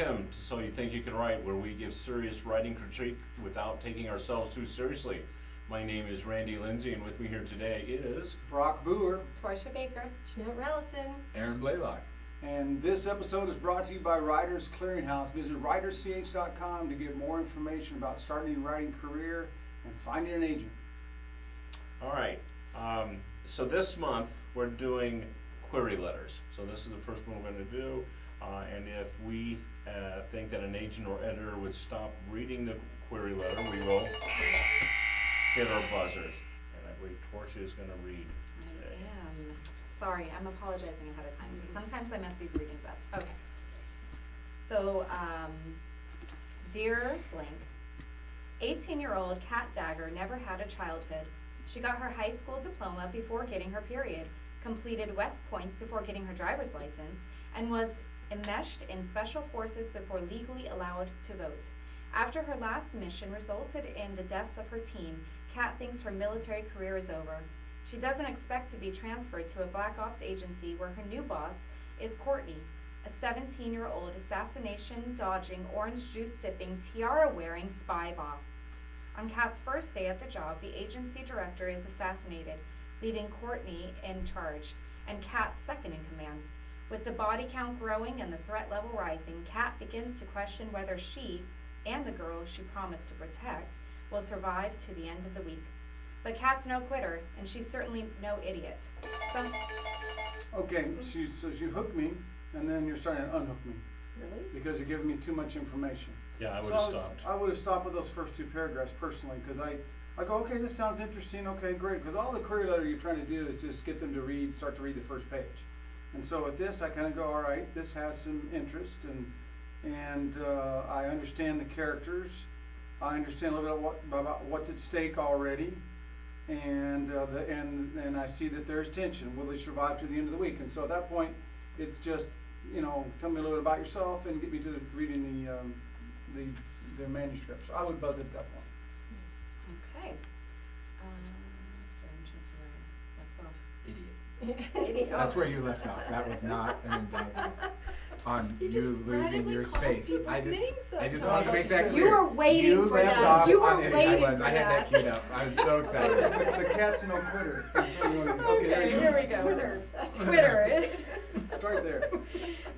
Welcome to So You Think You Can Write, where we give serious writing critique without taking ourselves too seriously. My name is Lindsay, and with me here today is Booher. Torsha Baker. Janette, Rallison. Aaron Blaylock. And this episode is brought to you by Writers Clearinghouse. Visit writerch.com to get more information about starting your writing career and finding an agent. all right. So this month we're doing query letters. So this is the first one we're going to do. And if we think that an agent or editor would stop reading the query letter, we will hit our buzzers. And I believe Torsha is going to read today. I am. Sorry, I'm apologizing ahead of time. Sometimes I mess these readings up. Okay. So, dear blank, 18-year-old Kat Dagger never had a childhood. She got her high school diploma before getting her period, completed West Point before getting her driver's license, and was enmeshed in special forces before legally allowed to vote. After her last mission resulted in the deaths of her team, Kat thinks her military career is over. She doesn't expect to be transferred to a black ops agency where her new boss is Courtney, a 17-year-old assassination-dodging, orange juice-sipping, tiara-wearing spy boss. On Kat's first day at the job, the agency director is assassinated, leaving Courtney in charge, and Kat second in command. With the body count growing and the threat level rising, Kat begins to question whether she and the girl she promised to protect will survive to the end of the week. But Kat's no quitter, and she's certainly no idiot. Okay, so you hooked me, and then you're starting to unhook me Really? because you're giving me too much information. Yeah, I would So have stopped. I would have stopped with those first two paragraphs personally, because I go, okay, this sounds interesting, okay, great, because all the query letter you're trying to do is just get them to start to read the first page. And so with this, I kind of go, all right, this has some interest, and I understand the characters. I understand a little bit about what's at stake already, and I see that there's tension. Will they survive to the end of the week? And so at that point, it's just, tell me a little bit about yourself and get me to reading the manuscript. So I would buzz it at that point. Okay. Sorry, I'm trying to see where I left off. Idiot. Idiot. That's where you left off. That was not an indictment on You you just losing randomly your calls space. people's I just names wanted to sometimes. make that You clear. were waiting You for left that. off You were on idiot. waiting I was. for I had that that. queued up. I was so excited. The cat's no quitter. That's what you want to do. Okay, there you here go. we go. Quitter. Twitter. Start there.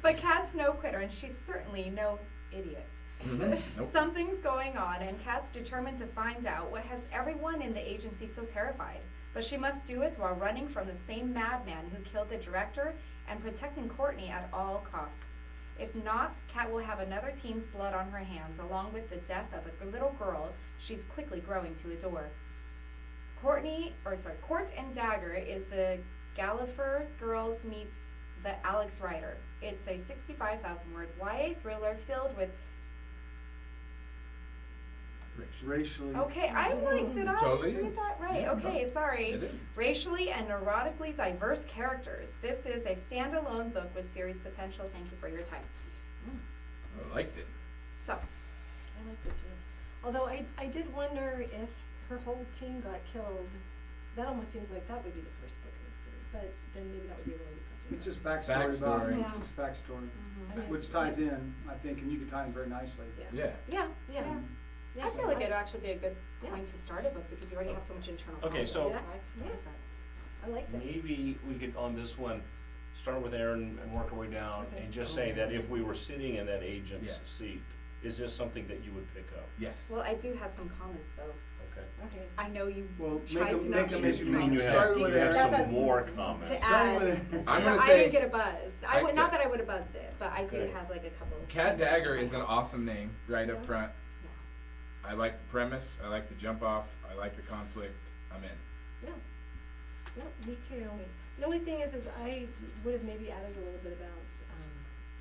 But Kat's no quitter, and she's certainly no idiot. Nope. Something's going on, and Kat's determined to find out what has everyone in the agency so terrified. But she must do it while running from the same madman who killed the director and protecting Courtney at all costs. If not, Kat will have another team's blood on her hands, along with the death of a little girl she's quickly growing to adore. Court and Dagger is the Gallifrey Girls meets the Alex Rider. It's a 65,000-word YA thriller filled with. Racially. Okay, I'm like, did I Totally read is. that right? Yeah, Okay, sorry. It is. Racially and neurotically diverse characters. This is a standalone book with series potential. Thank you for your time. I liked it. So, I liked it too. Although I did wonder if her whole team got killed. That almost seems like that would be the first book in the series. But then maybe that would be a little depressing. It's just backstory about Backstory. it. It's just backstory. I mean, Which ties in, I think, and you could tie in very nicely. Yeah. Yeah. I feel like it'd actually be a good Yeah. point to start a book because you already have so much internal Okay, conflict, so- I like that. I liked it. Maybe we could, on this one, start with Aaron and work our way down Okay. and just say that if we were sitting in that agent's Yeah. seat, is this something that you would pick up? Yes. Well, I do have some comments though. Okay. Okay. I know you Well, tried to not make them shoot as you You mean mean. you Start have, with you have Aaron. That's some a- more comments? to Start add. with Aaron. I'm So gonna I say. didn't get a buzz. I- Not that I would have buzzed it, but I do Okay. have like a couple. Cat Dagger is an awesome name right up Yeah. front. Yeah. I like the premise. I like the jump off. I like the conflict. I'm in. Yeah, me too. Sweet. The only thing is I would have maybe added a little bit about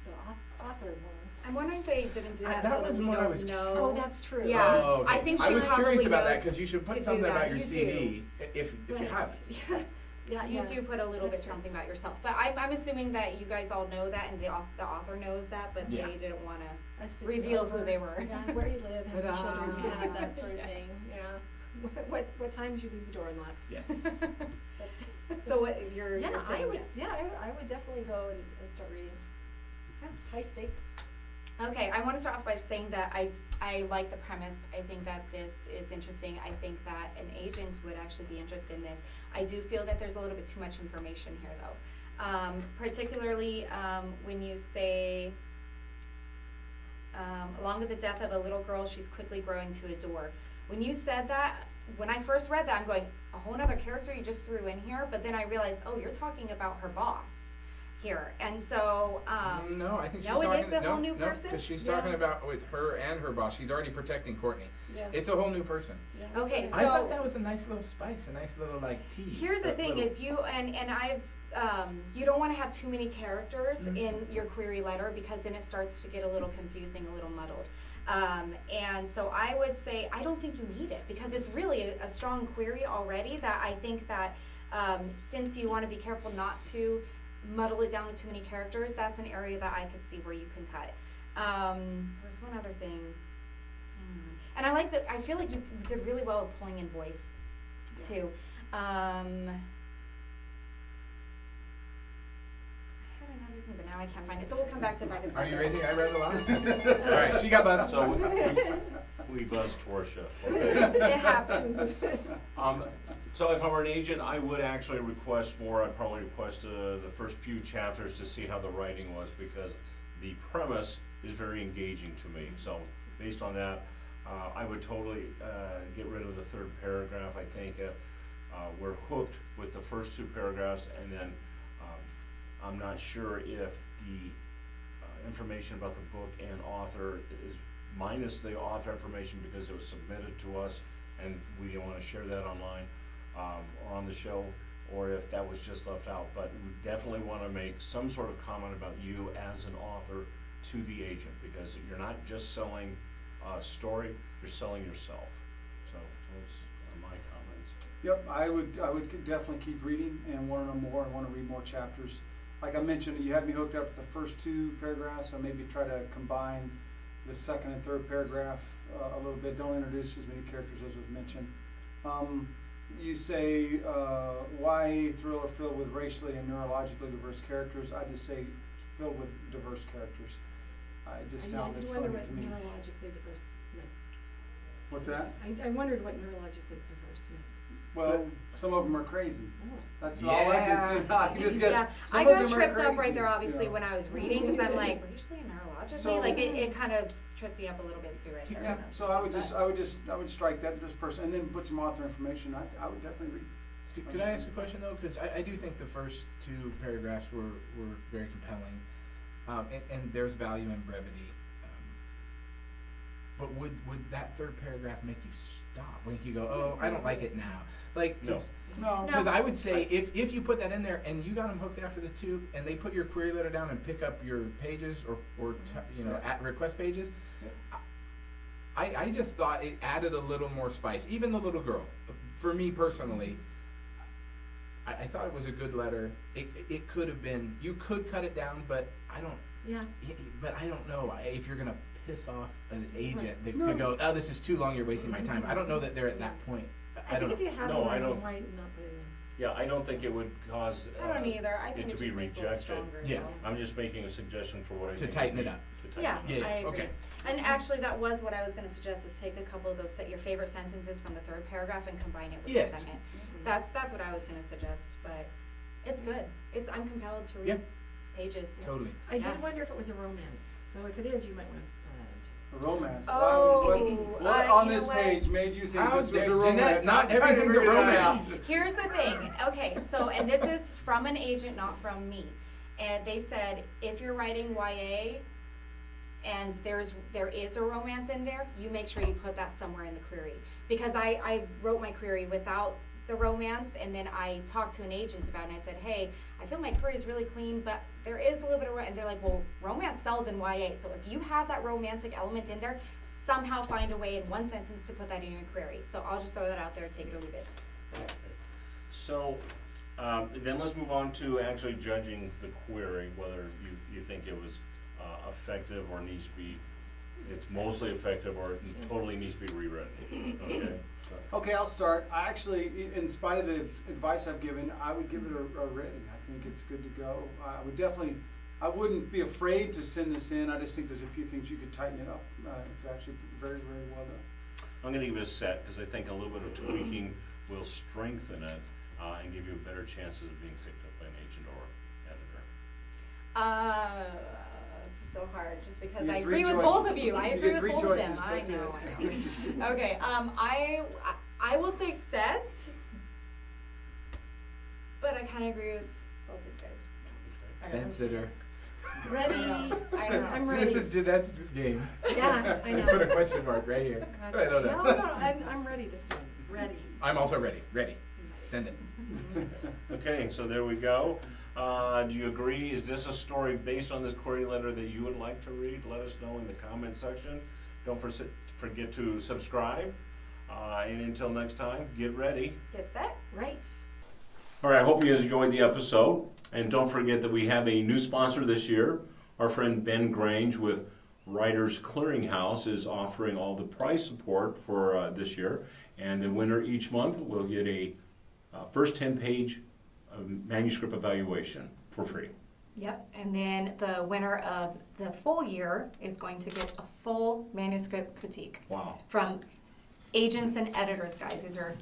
the author more. I'm wondering if they didn't do that That so was that we what I don't was know. Oh, that's true. Yeah, Oh, okay. I think I she was probably curious about that knows because you should to put do something that. about your You CV if you Right. have it. Yeah, You do put a little That's bit true. something about yourself, but I'm assuming that you guys all know that and the author knows that, but Yeah. they didn't want I to stitched reveal over, who they were. Yeah, where you live, how many Ta-da. children you have, that sort of Yeah. thing. Yeah. What times you leave the door unlocked. Yes. That's So what you're I saying would, yes. yeah, I would definitely go and start reading. Yeah. High stakes. Okay, I want to start off by saying that I like the premise. I think that this is interesting. I think that an agent would actually be interested in this. I do feel that there's a little bit too much information here, though. Particularly when you say, along with the death of a little girl, she's quickly growing to adore. When you said that, when I first read that, I'm going, a whole other character you just threw in here, but then I realized, oh, you're talking about her boss here, and so, No, I think she's no, it talking, is a whole new no, person? because she's Yeah. talking about with her and her boss. She's already protecting Courtney. Yeah. It's a whole new person. Yeah. Okay, I thought so- that was a nice little spice, a nice little like tease. here's the that thing, little- is you, and I've, you don't wanna have too many characters Mhm. in your query letter, because then it starts to get a little confusing, a little muddled. And so I would say, I don't think you need it, because it's really a strong query already, that I think that, since you wanna be careful not to muddle it down with too many characters, that's an area that I could see where you can cut. There was one other thing, and I like I feel like you did really well with pulling in voice, too. I had another thing, but now I can't find it, so we'll come back to it if I can Are find it. you raising eyebrows a lot? All right, she got buzzed. So we buzzed Torsha. It happens. So if I were an agent, I would actually request more. I'd probably request the first few chapters to see how the writing was, because the premise is very engaging to me. So based on that, I would totally get rid of the third paragraph. I think we're hooked with the first two paragraphs, and then I'm not sure if the information about the book and author is minus the author information because it was submitted to us and we didn't want to share that online or on the show, or if that was just left out. But we definitely want to make some sort of comment about you as an author to the agent, because you're not just selling a story, you're selling yourself. So those are my comments. Yep, I would definitely keep reading and want to know more and want to read more chapters. Like I mentioned, you had me hooked up with the first two paragraphs, so maybe try to combine the second and third paragraph a little bit. Don't introduce as many characters as was mentioned. You say why thriller filled with racially and neurologically diverse characters. I just say filled with diverse characters. It just I sounded did funny wonder what to me. neurologically diverse meant. What's that? I wondered what neurologically diverse meant. Well, some of them are crazy. Oh. That's all I can think. I can just guess. Yeah, Some I of got them are tripped up right crazy, there, obviously, you know. when I was reading, because I'm like, racially and neurologically, So- like, it kind of tripped me up a little bit too right there. Yeah, so I would strike that this person and then put some author information. I would definitely read. Could I ask a question though? Because I do think the first two paragraphs were very compelling, and there's value in brevity. But would that third paragraph make you stop when you go, oh, I don't like it now? Like, No. No. because I would say if you put that in there and you got them hooked after the two, and they put your query letter down and pick up your pages or at request pages, I just thought it added a little more spice. Even the little girl, for me personally, I thought it was a good letter. It could have been, you could cut it down, but I don't know if you're gonna piss off an agent to No. go, oh, this is too long, you're wasting my time. I don't know that they're at that point. I think if you have No, it I in don't- white and not put it in. Yeah, I don't think it would cause I don't either, I it think to it be just makes it a little rejected. stronger, Yeah. so. I'm just making a suggestion for what I To think. tighten would it be- up. to tighten Yeah, it up. I agree. okay. And actually, that was what I was gonna suggest, is take a couple of those, your favorite sentences from the third paragraph and combine it with Yes. the second. That's what I was gonna suggest, but it's good. I'm compelled to Yeah. read pages. Totally. I Yeah. did wonder if it was a romance, so if it is, you might wanna throw that into. A romance. Oh, what on you know this what? page made you think How this was a dare- romance? Janette, not I'm trying to everything's a figure that out. romance. Here's the thing, okay, so, and this is from an agent, not from me. And they said, if you're writing YA and there is a romance in there, you make sure you put that somewhere in the query. Because I wrote my query without the romance, and then I talked to an agent about it, and I said, hey, I feel my query is really clean, but there is a little bit of, and they're like, well, romance sells in YA, so if you have that romantic element in there, somehow find a way in one sentence to put that in your query. So I'll just throw that out there, take it or leave it. So, then let's move on to actually judging the query, whether you think it was effective or needs to be, it's mostly effective or it totally needs to be rewritten, okay? Okay, I'll start. I actually, in spite of the advice I've given, I would give it a rating. I think it's good to go. I would definitely I wouldn't be afraid to send this in. I just think there's a few things you could tighten it up. It's actually very, very well done. I'm gonna give it a set, because I think a little bit of tweaking will strengthen it, and give you better chances of being picked up by an agent or editor. This is so hard, just because You I get three agree with choices. both of you. I You agree get with three both of them. choices, I that's it. know, I know. Okay, I will say set, but I kinda agree with both these guys. All right, Fence sitter. Ready. I don't know. I'm So ready. this is Janette's game. Yeah, I Just put a know. question mark right here. That's I don't No, know. no, I'm ready this time. Ready. I'm also ready. Ready. Send it. Okay, so there we go. Do you agree? Is this a story based on this query letter that you would like to read? Let us know in the comment section. Don't forget to subscribe. And until next time, get ready. Get set. Right. All right, I hope you enjoyed the episode. And don't forget that we have a new sponsor this year. Our friend Ben Grange with Writers Clearinghouse is offering all the prize support for this year. And the winner each month will get a first 10-page manuscript evaluation for free. Yep, and then the winner of the full year is going to get a full manuscript critique Wow. from agents and editors, guys. These are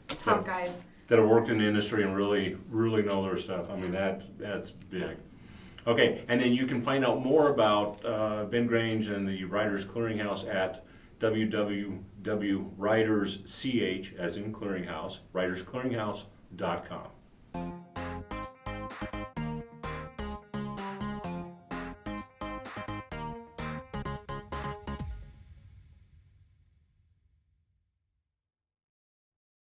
top guys. That have worked in the industry and really know their stuff. I mean, that's big. Okay, and then you can find out more about Ben Grange and the Writers Clearinghouse at www.writersch, as in clearinghouse, writersclearinghouse.com.